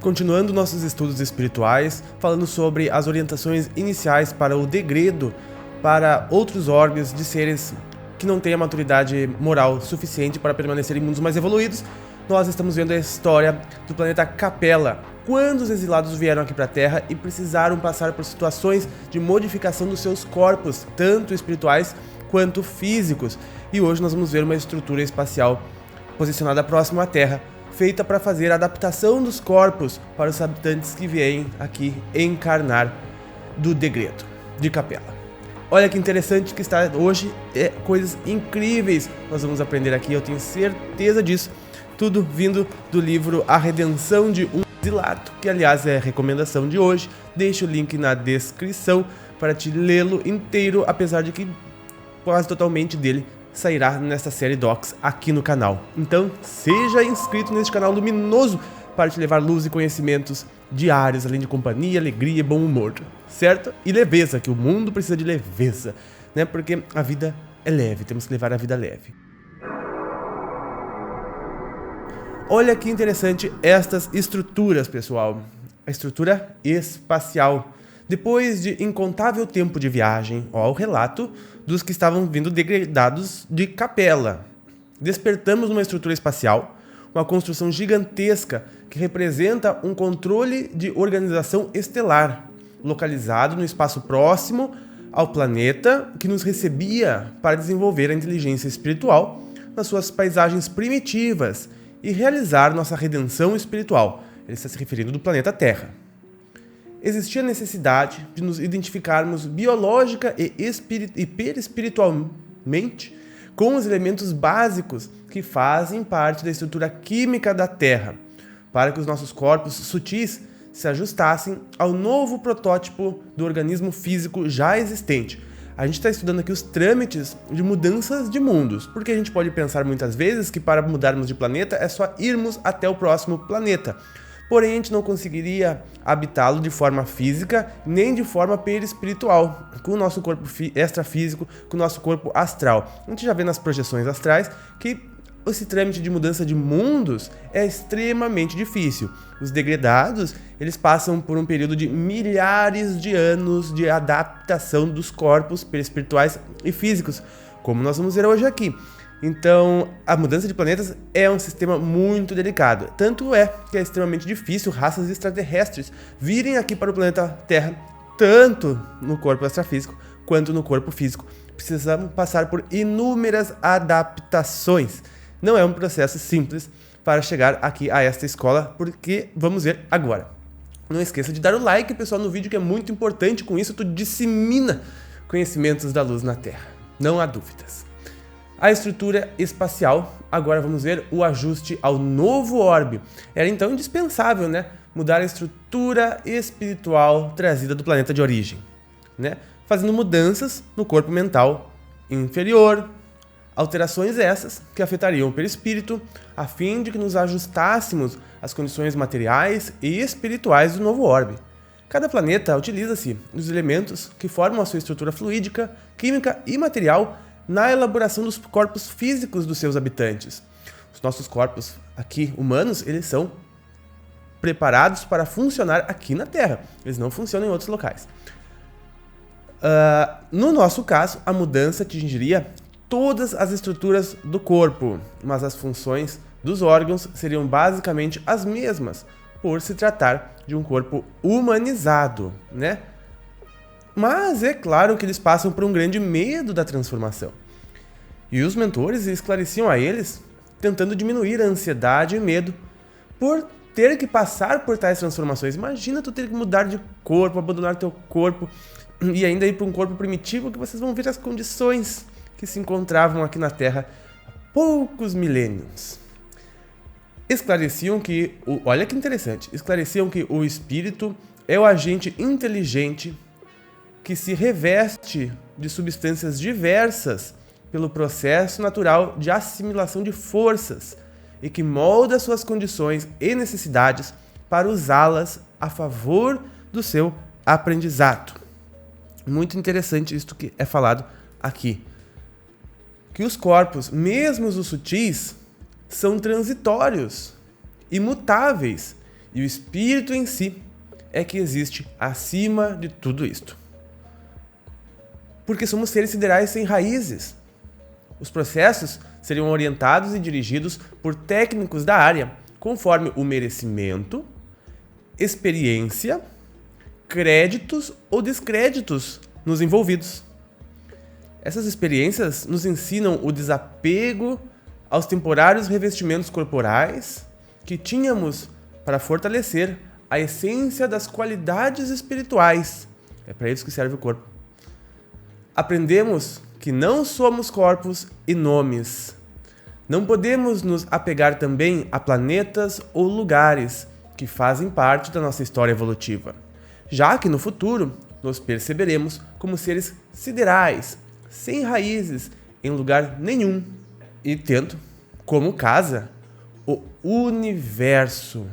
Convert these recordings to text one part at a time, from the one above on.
Continuando nossos estudos espirituais, falando sobre as orientações iniciais para o degredo para outros órgãos de seres que não têm a maturidade moral suficiente para permanecer em mundos mais evoluídos, nós estamos vendo a história do planeta Capella, quando os exilados vieram aqui para a Terra e precisaram passar por situações de modificação dos seus corpos, tanto espirituais quanto físicos. E hoje nós vamos ver uma estrutura espacial posicionada próximo à Terra, feita para fazer a adaptação dos corpos para os habitantes que vêm aqui encarnar do degredo de Capella. Olha que interessante que está hoje, coisas incríveis nós vamos aprender aqui, eu tenho certeza disso. Tudo vindo do livro A Redenção de um Exilado, que aliás é a recomendação de hoje. Deixo o link na descrição para te lê-lo inteiro, apesar de que quase totalmente dele sairá nessa série Docs aqui no canal. Então, seja inscrito neste canal luminoso para te levar luz e conhecimentos diários, além de companhia, alegria e bom humor, certo? E leveza, que o mundo precisa de leveza, né? Porque a vida é leve, temos que levar a vida leve. Olha que interessante estas estruturas, pessoal. A estrutura espacial. Depois de incontável tempo de viagem, ó, o relato dos que estavam vindo degradados de Capella. Despertamos numa estrutura espacial, uma construção gigantesca que representa um controle de organização estelar, localizado no espaço próximo ao planeta que nos recebia para desenvolver a inteligência espiritual nas suas paisagens primitivas e realizar nossa redenção espiritual. Ele está se referindo do planeta Terra. Existia necessidade de nos identificarmos biológica e perispiritualmente com os elementos básicos que fazem parte da estrutura química da Terra, para que os nossos corpos sutis se ajustassem ao novo protótipo do organismo físico já existente. A gente está estudando aqui os trâmites de mudanças de mundos, porque a gente pode pensar muitas vezes que para mudarmos de planeta é só irmos até o próximo planeta. Porém, a gente não conseguiria habitá-lo de forma física, nem de forma perispiritual, com o nosso corpo extrafísico, com o nosso corpo astral. A gente já vê nas projeções astrais que esse trâmite de mudança de mundos é extremamente difícil. Os degredados, eles passam por um período de milhares de anos de adaptação dos corpos perispirituais e físicos, como nós vamos ver hoje aqui. Então, a mudança de planetas é um sistema muito delicado. Tanto é que é extremamente difícil raças extraterrestres virem aqui para o planeta Terra, tanto no corpo extrafísico quanto no corpo físico. Precisamos passar por inúmeras adaptações. Não é um processo simples para chegar aqui a esta escola, porque vamos ver agora. Não esqueça de dar o like, pessoal, no vídeo, que é muito importante. Com isso, tu dissemina conhecimentos da luz na Terra. Não há dúvidas. A estrutura espacial, agora vamos ver o ajuste ao novo orbe. Era então indispensável, né, mudar a estrutura espiritual trazida do planeta de origem, né, fazendo mudanças no corpo mental inferior, alterações essas que afetariam o perispírito, a fim de que nos ajustássemos às condições materiais e espirituais do novo orbe. Cada planeta utiliza-se dos elementos que formam a sua estrutura fluídica, química e material na elaboração dos corpos físicos dos seus habitantes. Os nossos corpos aqui, humanos, eles são preparados para funcionar aqui na Terra. Eles não funcionam em outros locais. No nosso caso, a mudança atingiria todas as estruturas do corpo, mas as funções dos órgãos seriam basicamente as mesmas, por se tratar de um corpo humanizado, né? Mas é claro que eles passam por um grande medo da transformação. E os mentores esclareciam a eles, tentando diminuir a ansiedade e medo por ter que passar por tais transformações. Imagina tu ter que mudar de corpo, abandonar teu corpo e ainda ir para um corpo primitivo, que vocês vão ver as condições que se encontravam aqui na Terra há poucos milênios. Esclareciam que, olha que interessante, esclareciam que o espírito é o agente inteligente que se reveste de substâncias diversas pelo processo natural de assimilação de forças e que molda suas condições e necessidades para usá-las a favor do seu aprendizado. Muito interessante isto que é falado aqui. Que os corpos, mesmo os sutis, são transitórios, imutáveis E o espírito em si é que existe acima de tudo isto. Porque somos seres siderais sem raízes. Os processos seriam orientados e dirigidos por técnicos da área, conforme o merecimento, experiência, créditos ou descréditos nos envolvidos. Essas experiências nos ensinam o desapego aos temporários revestimentos corporais que tínhamos para fortalecer a essência das qualidades espirituais. É para isso que serve o corpo. Aprendemos que não somos corpos e nomes. Não podemos nos apegar também a planetas ou lugares que fazem parte da nossa história evolutiva, já que no futuro nos perceberemos como seres siderais, sem raízes, em lugar nenhum, e tendo como casa o universo.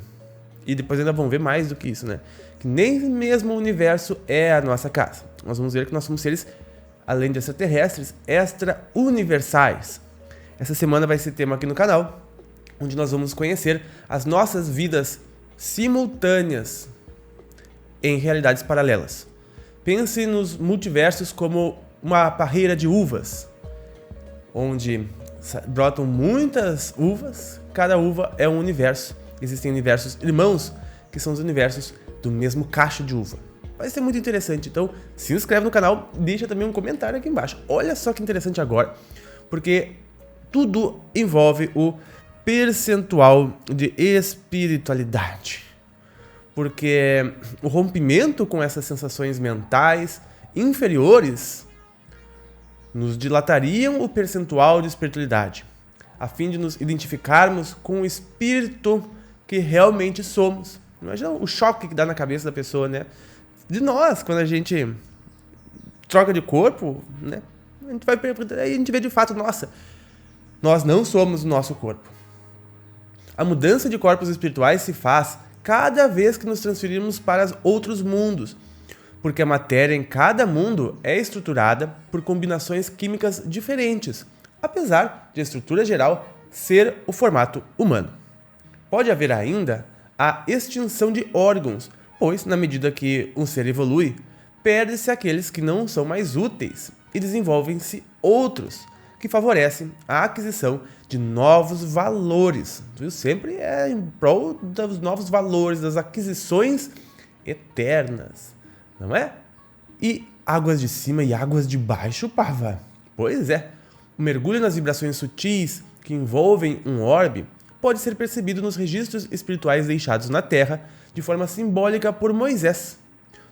E depois ainda vamos ver mais do que isso, né? Que nem mesmo o universo é a nossa casa. Nós vamos ver que nós somos seres, além de extraterrestres, extra-universais. Essa semana vai ser tema aqui no canal, onde nós vamos conhecer as nossas vidas simultâneas em realidades paralelas. Pense nos multiversos como uma parreira de uvas, onde brotam muitas uvas, cada uva é um universo. Existem universos irmãos, que são os universos do mesmo cacho de uva. Vai ser muito interessante, então se inscreve no canal, deixa também um comentário aqui embaixo. Olha só que interessante agora, porque tudo envolve o percentual de espiritualidade. Porque o rompimento com essas sensações mentais inferiores nos dilatariam o percentual de espiritualidade, a fim de nos identificarmos com o espírito que realmente somos. Imagina o choque que dá na cabeça da pessoa, né? De nós, quando a gente troca de corpo, né? Aí a gente vê de fato, nossa, nós não somos o nosso corpo. A mudança de corpos espirituais se faz cada vez que nos transferimos para outros mundos, porque a matéria em cada mundo é estruturada por combinações químicas diferentes, apesar de a estrutura geral ser o formato humano. Pode haver ainda a extinção de órgãos, pois, na medida que um ser evolui, perde-se aqueles que não são mais úteis e desenvolvem-se outros, que favorecem a aquisição de novos valores. Viu? Sempre é em prol dos novos valores, das aquisições eternas, não é? E águas de cima e águas de baixo, Pava? Pois é, o mergulho nas vibrações sutis que envolvem um orbe pode ser percebido nos registros espirituais deixados na Terra de forma simbólica por Moisés,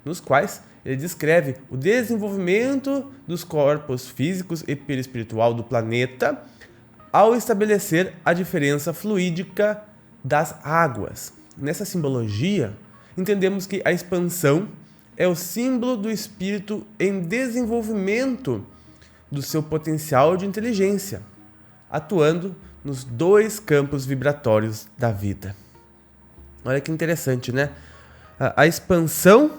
nos quais ele descreve o desenvolvimento dos corpos físicos e perispiritual do planeta ao estabelecer a diferença fluídica das águas. Nessa simbologia, entendemos que a expansão é o símbolo do espírito em desenvolvimento do seu potencial de inteligência, atuando nos dois campos vibratórios da vida. Olha que interessante, né? A expansão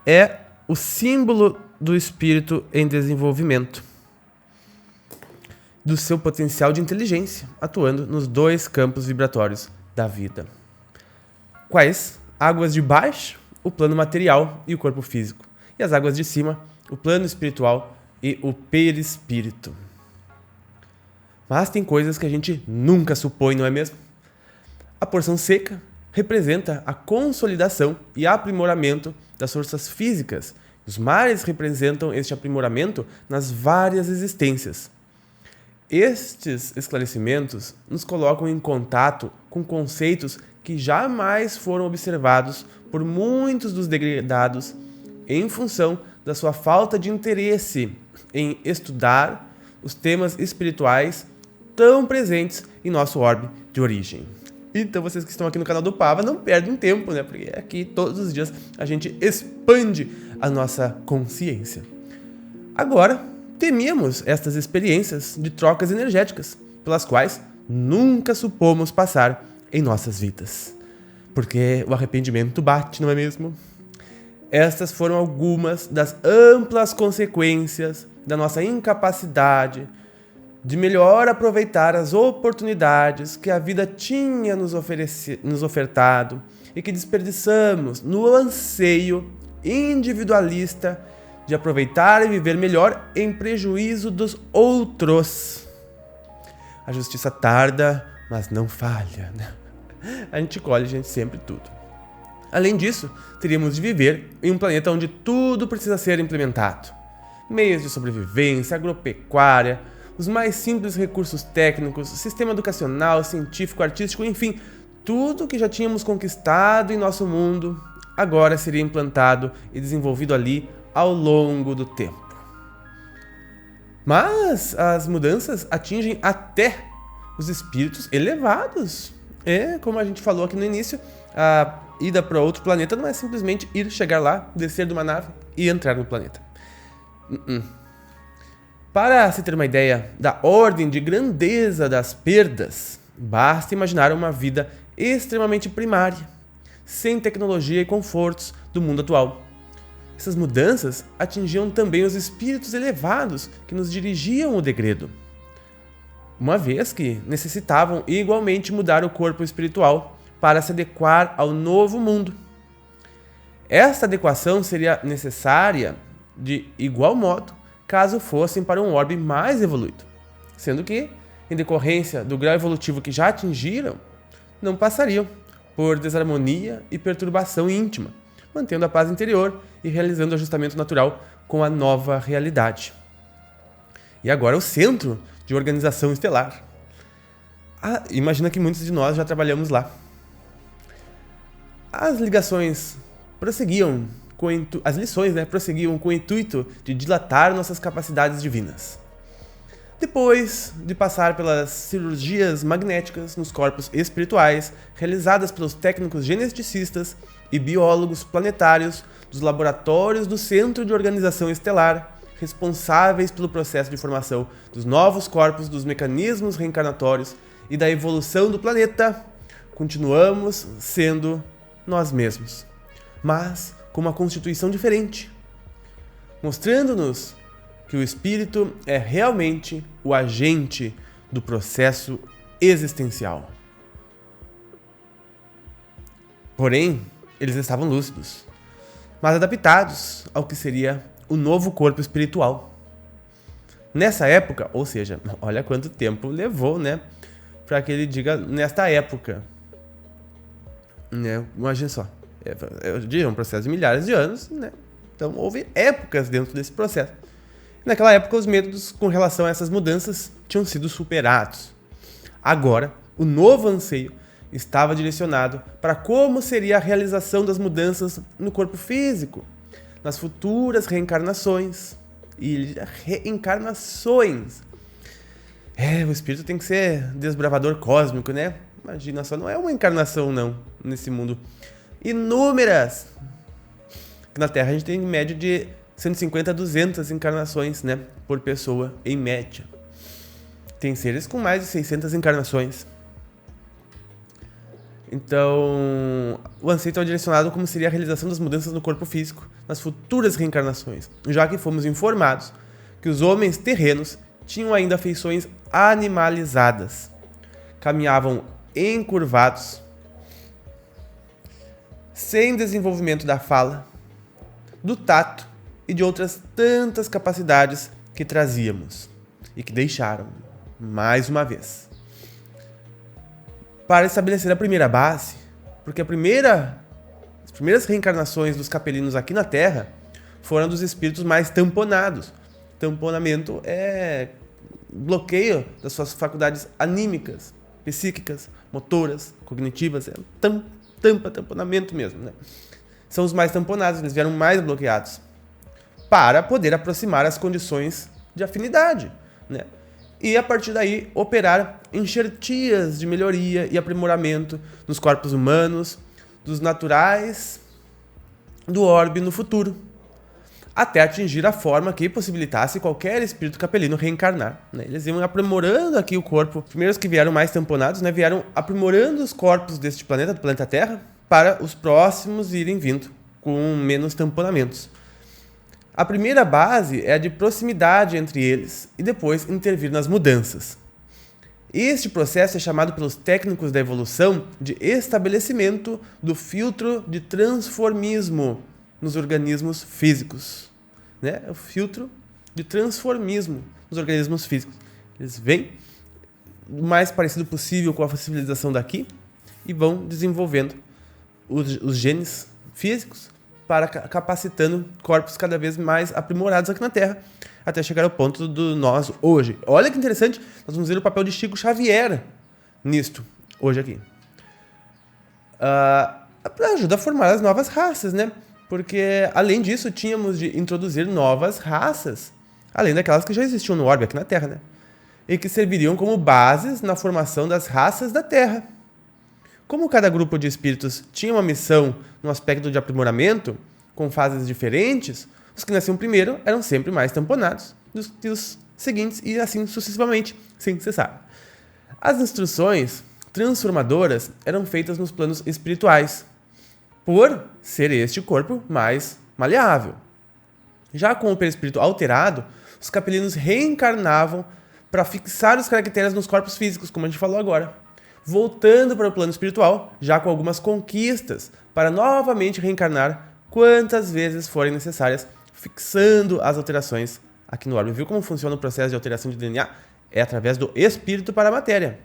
é o símbolo do espírito em desenvolvimento, do seu potencial de inteligência, atuando nos dois campos vibratórios da vida. Quais? Águas de baixo, o plano material e o corpo físico. E as águas de cima, o plano espiritual e o perispírito. Mas tem coisas que a gente nunca supõe, não é mesmo? A porção seca representa a consolidação e aprimoramento das forças físicas. Os mares representam este aprimoramento nas várias existências. Estes esclarecimentos nos colocam em contato com conceitos que jamais foram observados por muitos dos degradados em função da sua falta de interesse em estudar os temas espirituais tão presentes em nosso orbe de origem. Então vocês que estão aqui no canal do Pava não perdem tempo, né? Porque aqui todos os dias a gente expande a nossa consciência. Agora, temíamos estas experiências de trocas energéticas, pelas quais nunca supomos passar em nossas vidas. Porque o arrependimento bate, não é mesmo? Estas foram algumas das amplas consequências da nossa incapacidade de melhor aproveitar as oportunidades que a vida tinha nos ofertado e que desperdiçamos no anseio individualista de aproveitar e viver melhor em prejuízo dos outros. A justiça tarda, mas não falha, né? A gente colhe, gente, sempre tudo. Além disso, teríamos de viver em um planeta onde tudo precisa ser implementado. Meios de sobrevivência, agropecuária, os mais simples recursos técnicos, sistema educacional, científico, artístico, enfim, tudo que já tínhamos conquistado em nosso mundo, agora seria implantado e desenvolvido ali ao longo do tempo. Mas as mudanças atingem até os espíritos elevados. Como a gente falou aqui no início, a ida para outro planeta não é simplesmente chegar lá, descer de uma nave e entrar no planeta. Para se ter uma ideia da ordem de grandeza das perdas, basta imaginar uma vida extremamente primária, sem tecnologia e confortos do mundo atual. Essas mudanças atingiam também os espíritos elevados que nos dirigiam o degredo, uma vez que necessitavam igualmente mudar o corpo espiritual para se adequar ao novo mundo. Esta adequação seria necessária de igual modo caso fossem para um orbe mais evoluído, sendo que, em decorrência do grau evolutivo que já atingiram, não passariam por desarmonia e perturbação íntima, mantendo a paz interior e realizando o ajustamento natural com a nova realidade. E agora o centro de organização estelar. Imagina que muitos de nós já trabalhamos lá. As lições prosseguiam com o intuito de dilatar nossas capacidades divinas. Depois de passar pelas cirurgias magnéticas nos corpos espirituais, realizadas pelos técnicos geneticistas e biólogos planetários dos laboratórios do Centro de Organização Estelar, responsáveis pelo processo de formação dos novos corpos, dos mecanismos reencarnatórios e da evolução do planeta, continuamos sendo nós mesmos, mas com uma constituição diferente, mostrando-nos que o espírito é realmente o agente do processo existencial. Porém, eles estavam lúcidos, mas adaptados ao que seria o novo corpo espiritual. Nessa época, ou seja, olha quanto tempo levou, né, para que ele diga nesta época, né? Imagina só, eu diria um processo de milhares de anos, né? Então houve épocas dentro desse processo. Naquela época, os medos com relação a essas mudanças tinham sido superados. Agora, o novo anseio estava direcionado para como seria a realização das mudanças no corpo físico, nas futuras reencarnações. E reencarnações. O espírito tem que ser desbravador cósmico, né? Imagina só, não é uma encarnação não, nesse mundo. Inúmeras! Na Terra a gente tem em média de 150 a 200 encarnações, né, por pessoa, em média. Tem seres com mais de 600 encarnações. Então, o anseio é direcionado como seria a realização das mudanças no corpo físico, nas futuras reencarnações, já que fomos informados que os homens terrenos tinham ainda feições animalizadas, caminhavam encurvados, sem desenvolvimento da fala, do tato e de outras tantas capacidades que trazíamos e que deixaram, mais uma vez, para estabelecer a primeira base, porque as primeiras reencarnações dos capelinos aqui na Terra foram dos espíritos mais tamponados. Tamponamento é bloqueio das suas faculdades anímicas, psíquicas, motoras, cognitivas, tamponamento mesmo, né? São os mais tamponados, eles vieram mais bloqueados para poder aproximar as condições de afinidade, né? E a partir daí operar enxertias de melhoria e aprimoramento nos corpos humanos, dos naturais, do orbe no futuro, até atingir a forma que possibilitasse qualquer espírito capelino reencarnar, né? Eles iam aprimorando aqui o corpo. Os primeiros que vieram mais tamponados, né, vieram aprimorando os corpos deste planeta, do planeta Terra, para os próximos irem vindo com menos tamponamentos. A primeira base é a de proximidade entre eles e depois intervir nas mudanças. Este processo é chamado pelos técnicos da evolução de estabelecimento do filtro de transformismo nos organismos físicos. Né? O filtro de transformismo nos organismos físicos. Eles vêm o mais parecido possível com a civilização daqui e vão desenvolvendo os genes físicos para capacitando corpos cada vez mais aprimorados aqui na Terra, até chegar ao ponto do nós hoje. Olha que interessante, nós vamos ver o papel de Chico Xavier nisto, hoje aqui. Ajuda a formar as novas raças, né? Porque, além disso, tínhamos de introduzir novas raças, além daquelas que já existiam no orbe aqui na Terra, né? E que serviriam como bases na formação das raças da Terra. Como cada grupo de espíritos tinha uma missão no aspecto de aprimoramento, com fases diferentes, os que nasciam primeiro eram sempre mais tamponados do que os seguintes e assim sucessivamente, sem cessar. As instruções transformadoras eram feitas nos planos espirituais, por ser este corpo mais maleável. Já com o perispírito alterado, os capelinos reencarnavam para fixar os caracteres nos corpos físicos, como a gente falou agora, voltando para o plano espiritual, já com algumas conquistas, para novamente reencarnar quantas vezes forem necessárias, fixando as alterações aqui no orbe. Viu como funciona o processo de alteração de DNA? É através do espírito para a matéria.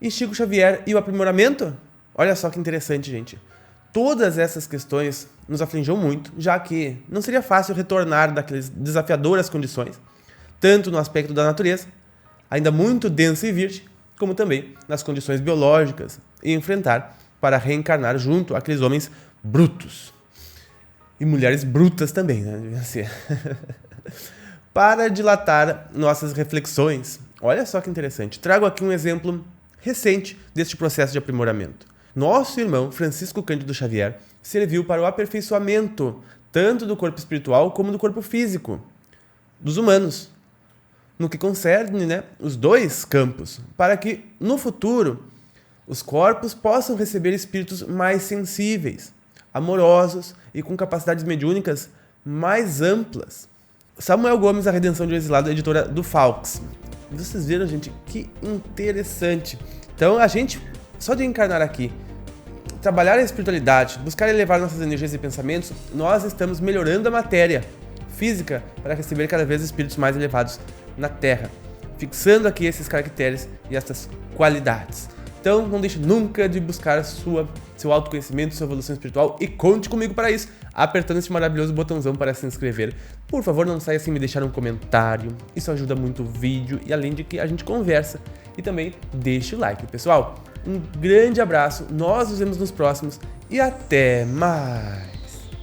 E Chico Xavier e o aprimoramento? Olha só que interessante, gente. Todas essas questões nos afligiam muito, já que não seria fácil retornar daquelas desafiadoras condições, tanto no aspecto da natureza, ainda muito densa e virgem, como também nas condições biológicas, e enfrentar para reencarnar junto àqueles homens brutos. E mulheres brutas também, né? Devia ser. Para dilatar nossas reflexões, olha só que interessante, trago aqui um exemplo recente deste processo de aprimoramento. Nosso irmão Francisco Cândido Xavier serviu para o aperfeiçoamento tanto do corpo espiritual como do corpo físico dos humanos, no que concerne, né, os dois campos, para que no futuro os corpos possam receber espíritos mais sensíveis, amorosos e com capacidades mediúnicas mais amplas. Samuel Gomes, A Redenção de um Exilado, editora do Fawkes. Vocês viram, gente, que interessante. Então, a gente, só de encarnar aqui, trabalhar a espiritualidade, buscar elevar nossas energias e pensamentos, nós estamos melhorando a matéria física para receber cada vez espíritos mais elevados na Terra, fixando aqui esses caracteres e essas qualidades. Então, não deixe nunca de buscar seu autoconhecimento, sua evolução espiritual e conte comigo para isso, apertando esse maravilhoso botãozão para se inscrever. Por favor, não saia sem me deixar um comentário, isso ajuda muito o vídeo e além de que a gente conversa. E também deixe o like, pessoal. Um grande abraço, nós nos vemos nos próximos e até mais!